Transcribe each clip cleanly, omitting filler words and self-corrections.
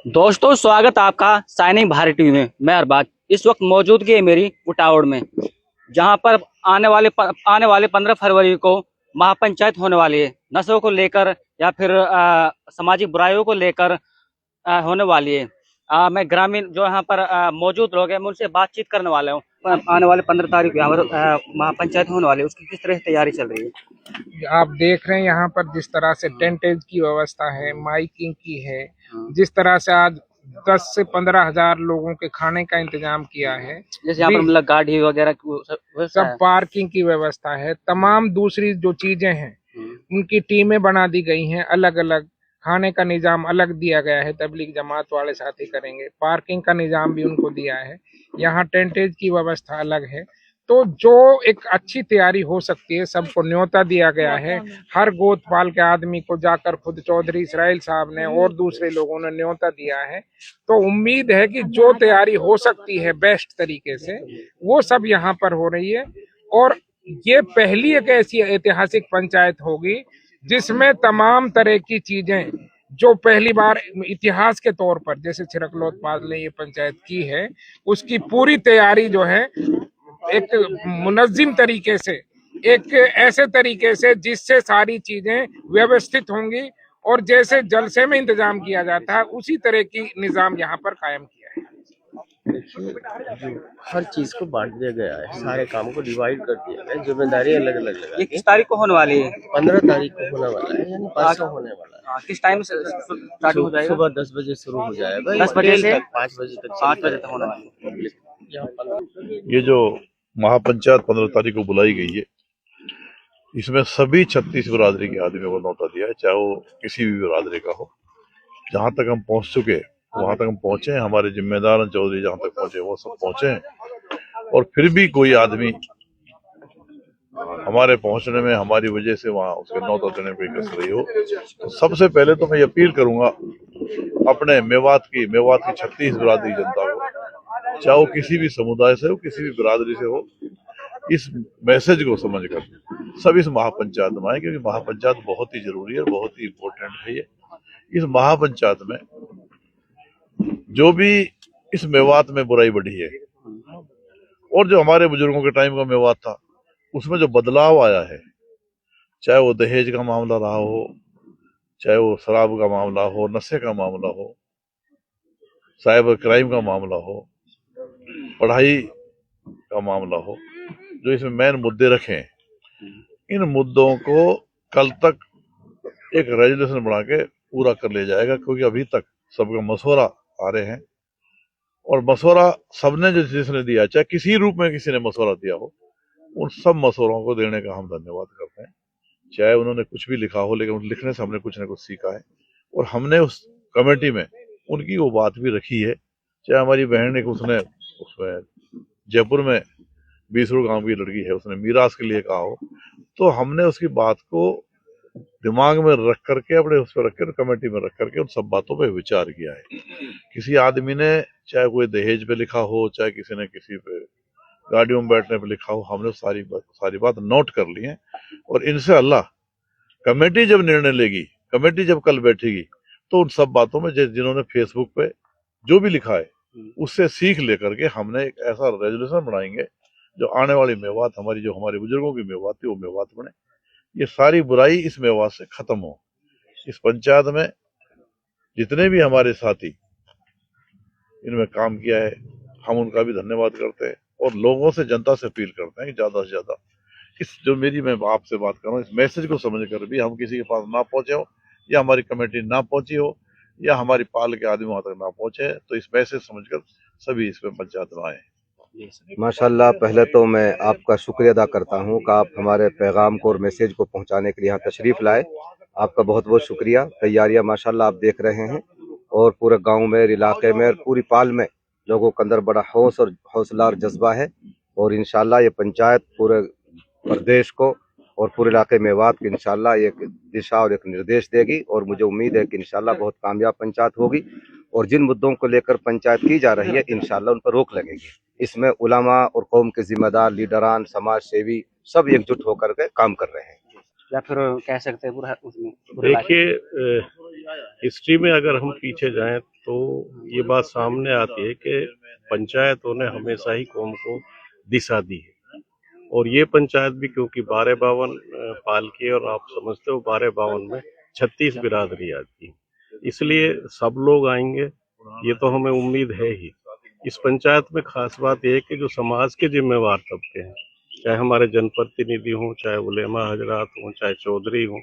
दोस्तों, स्वागत आपका साइनिंग भारत टीवी में। मैं अरबाज। इस वक्त मौजूदगी है मेरी उटावड़ में, जहां पर आने वाले 15 फरवरी को महापंचायत होने वाली है। नस्लों को लेकर या फिर सामाजिक बुराइयों को लेकर होने वाली है। मैं ग्रामीण जो यहाँ पर मौजूद लोग हैं, मैं उनसे बातचीत करने वाला हूँ। आने वाले 15 तारीख को यहाँ पर महापंचायत होने वाली है, उसकी किस तरह से तैयारी चल रही है? आप देख रहे हैं यहाँ पर जिस तरह से टेंटेज की व्यवस्था है, माइकिंग की है, जिस तरह से आज 10 से 15 हजार लोगों के खाने का इंतजाम किया है, जैसे यहाँ पर मतलब गाड़ी वगैरह सब पार्किंग की व्यवस्था है, तमाम दूसरी जो चीजें हैं उनकी टीमें बना दी गई हैं। अलग अलग खाने का निजाम अलग दिया गया है, तबलीग जमात वाले साथी करेंगे। पार्किंग का निजाम भी उनको दिया है। यहाँ टेंटेज की व्यवस्था अलग है। तो जो एक अच्छी तैयारी हो सकती है, सबको न्योता दिया गया है। हर गोतपाल के आदमी को जाकर खुद चौधरी इसराइल साहब ने और दूसरे लोगों ने न्योता दिया है। तो उम्मीद है कि जो तैयारी हो सकती है बेस्ट तरीके से, वो सब यहाँ पर हो रही है। और ये पहली एक ऐसी ऐतिहासिक पंचायत होगी जिसमें तमाम तरह की चीजें जो पहली बार इतिहास के तौर पर, जैसे छिरकलोतपाल ने ये पंचायत की है, उसकी पूरी तैयारी जो है एक मुनज्जिम तरीके से, एक ऐसे तरीके से जिससे सारी चीजें व्यवस्थित होंगी और जैसे जलसे में इंतजाम किया जाता है उसी तरह की निजाम यहाँ पर कायम किया है। देखिए, जो हर चीज को बांट दिया गया है, सारे काम को डिवाइड कर दिया गया है, जिम्मेदारी अलग अलग लगा ये किस तारीख को होने वाली है? 15 तारीख को होने वाला है, यानी परसों होने वाला है। किस टाइम से स्टार्टिंग हो जाएगा? सुबह 10 बजे शुरू हो जाएगा, 10 बजे से 5 बजे तक 5 बजे तक होने वाली है। ये जो महापंचायत 15 तारीख को बुलाई गई है, इसमें सभी 36 बिरादरी के आदमियों को न्योता दिया है, चाहे वो किसी भी बिरादरी का हो। जहां तक हम पहुंच चुके वहां तक हम पहुंचे हैं। हमारे जिम्मेदार चौधरी जहां तक पहुंचे वो सब पहुंचे हैं। और फिर भी कोई आदमी हमारे पहुंचने में हमारी वजह से वहां उसके न्योता देने में कस रही हो, तो सबसे पहले तो मैं ये अपील करूंगा अपने मेवात की 36 बिरादरी जनता को, चाहे वो किसी भी समुदाय से हो, किसी भी बिरादरी से हो, इस मैसेज को समझकर सब इस महापंचायत में आए, क्योंकि महापंचायत बहुत ही जरूरी है, बहुत ही इम्पोर्टेंट है। ये इस महापंचायत में जो भी इस मेवात में बुराई बढ़ी है और जो हमारे बुजुर्गों के टाइम का मेवात था, उसमें जो बदलाव आया है, चाहे वो दहेज का मामला रहा हो, चाहे वो शराब का मामला हो, नशे का मामला हो, साइबर क्राइम का मामला हो, पढ़ाई का मामला हो, जो इसमें मेन मुद्दे रखे हैं, इन मुद्दों को कल तक एक रेजोल्यूशन बना के पूरा कर लिया जाएगा। क्योंकि अभी तक सबका मशवरा आ रहे हैं और मशवरा सबने जो जिसने दिया, चाहे किसी रूप में किसी ने मशवरा दिया हो, उन सब मशवरों को देने का हम धन्यवाद करते हैं। चाहे उन्होंने कुछ भी लिखा हो, लेकिन उस लिखने से हमने कुछ न कुछ सीखा है और हमने उस कमेटी में उनकी वो बात भी रखी है। चाहे हमारी बहन ने उसमें जयपुर में बीसरू गांव की लड़की है, उसने मीरास के लिए कहा हो, तो हमने उसकी बात को दिमाग में रख करके, अपने उस पर रख कर, कमेटी में रख करके उन सब बातों पे विचार किया है। किसी आदमी ने चाहे कोई दहेज पे लिखा हो, चाहे किसी ने किसी पे गाड़ियों में बैठने पे लिखा हो, हमने सारी बात नोट कर ली है। और इंशाअल्लाह कमेटी जब निर्णय लेगी, कमेटी जब कल बैठेगी, तो उन सब बातों में जिन्होंने फेसबुक पे जो भी लिखा है उससे सीख लेकर के हमने एक ऐसा रेजोल्यूशन बनाएंगे जो आने वाली मेवात हमारी, जो हमारे बुजुर्गों की मेवात थी, वो मेवात बने। ये सारी बुराई इस मेवात से खत्म हो। इस पंचायत में जितने भी हमारे साथी इनमें काम किया है, हम उनका भी धन्यवाद करते हैं और लोगों से, जनता से अपील करते हैं कि ज्यादा से ज्यादा इस जो मैं आपसे बात कर रहा हूँ, इस मैसेज को समझकर भी हम किसी के पास ना पहुंचे हो, या हमारी कमेटी ना पहुंची हो, या हमारी पाल के आदमी वहां तक ना पहुंचे, तो इस मैसेज समझकर सभी इसमें पंचायत में आए। माशाल्लाह, पहले तो मैं आपका शुक्रिया अदा करता हूं कि आप हमारे पैगाम को और मैसेज को पहुंचाने के लिए यहाँ तशरीफ़ लाए। आपका बहुत बहुत शुक्रिया। तैयारियां माशाल्लाह आप देख रहे हैं और पूरे गांव में, इलाके में, पूरी पाल में लोगों के अंदर बड़ा हौसला और जज्बा है। और इंशाल्लाह ये पंचायत पूरे प्रदेश को और पूरे इलाके मेवात को इंशाल्लाह एक दिशा और एक निर्देश देगी। और मुझे उम्मीद है कि इंशाल्लाह बहुत कामयाब पंचायत होगी और जिन मुद्दों को लेकर पंचायत की जा रही है इंशाल्लाह उन पर रोक लगेगी। इसमें उलमा और कौम के जिम्मेदार, लीडरान, समाज सेवी सब एकजुट होकर के काम कर रहे हैं। या फिर कह सकते हैं देखिए, हिस्ट्री में अगर हम पीछे जाएं तो ये बात सामने आती है कि पंचायतों ने हमेशा ही कौम को दिशा दी है। और ये पंचायत भी क्योंकि 1252 पाल की है, और आप समझते हो 1252 में 36 बिरादरी आती है, इसलिए सब लोग आएंगे, ये तो हमें उम्मीद है ही। इस पंचायत में खास बात यह है कि जो समाज के जिम्मेवार तबके हैं, चाहे हमारे जनप्रतिनिधि हों, चाहे उलेमा हजरात हों, चाहे चौधरी हों,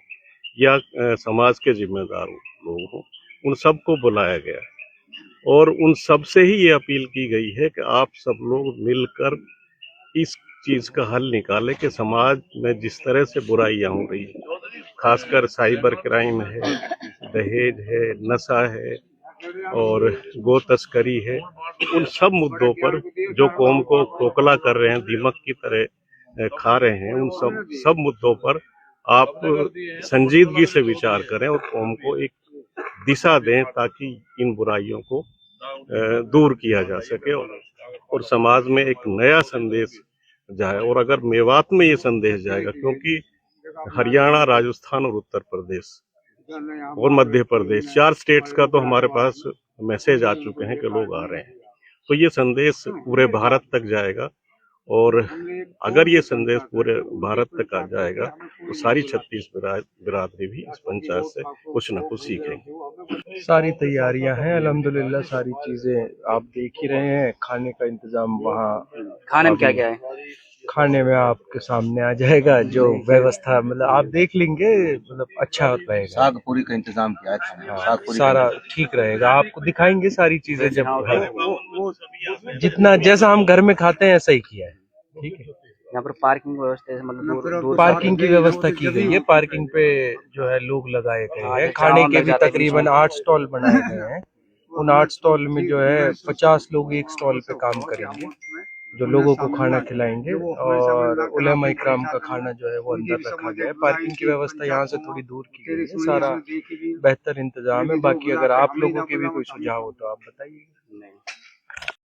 या समाज के जिम्मेदार लोग हों, उन सबको बुलाया गया है। और उन सब से ही ये अपील की गई है कि आप सब लोग मिलकर इस चीज का हल निकालें कि समाज में जिस तरह से बुराइयां हो रही है, खासकर साइबर क्राइम है, दहेज है, नशा है और गो तस्करी है, उन सब मुद्दों पर जो कौम को खोखला कर रहे हैं, दीमक की तरह खा रहे हैं, उन सब मुद्दों पर आप संजीदगी से विचार करें और कौम को एक दिशा दें ताकि इन बुराइयों को दूर किया जा सके और समाज में एक नया संदेश जाए। और अगर मेवात में ये संदेश जाएगा, क्योंकि हरियाणा, राजस्थान और उत्तर प्रदेश और मध्य प्रदेश 4 स्टेट्स का तो हमारे पास मैसेज आ चुके हैं कि लोग आ रहे हैं, तो ये संदेश पूरे भारत तक जाएगा। और अगर ये संदेश पूरे भारत तक आ जाएगा तो सारी 36 बिरादरी भी इस पंचायत से कुछ न कुछ सीखेंगे। सारी तैयारियां हैं अल्हम्दुलिल्लाह, सारी चीजें आप देख ही रहे हैं। खाने का इंतजाम वहाँ, खाने में क्या क्या है? खाने में आपके सामने आ जाएगा जो व्यवस्था, मतलब आप देख लेंगे, मतलब अच्छा रहेगा। साग पूरी का इंतजाम किया है खाने में, साग पूरी सारा ठीक रहेगा, आपको दिखाएंगे सारी चीजें जब जितना जैसा हम घर में खाते हैं ऐसा ही किया है। ठीक है, यहाँ पर पार्किंग व्यवस्था है, मतलब दूर पार्किंग की व्यवस्था की गई है। पार्किंग पे जो है लोग लगाए गए हैं। खाने के भी तकरीबन 8 स्टॉल बनाए गए हैं। उन 8 स्टॉल में जो है 50 लोग एक स्टॉल पे काम करेंगे, जो लोगों को खाना खिलाएंगे, और उलेमा इकराम का खाना जो है वो अंदर रखा गया है। पार्किंग की व्यवस्था यहाँ से थोड़ी दूर की गई है। सारा बेहतर इंतजाम है। बाकी अगर आप लोगों के भी कोई सुझाव हो तो आप बताइए।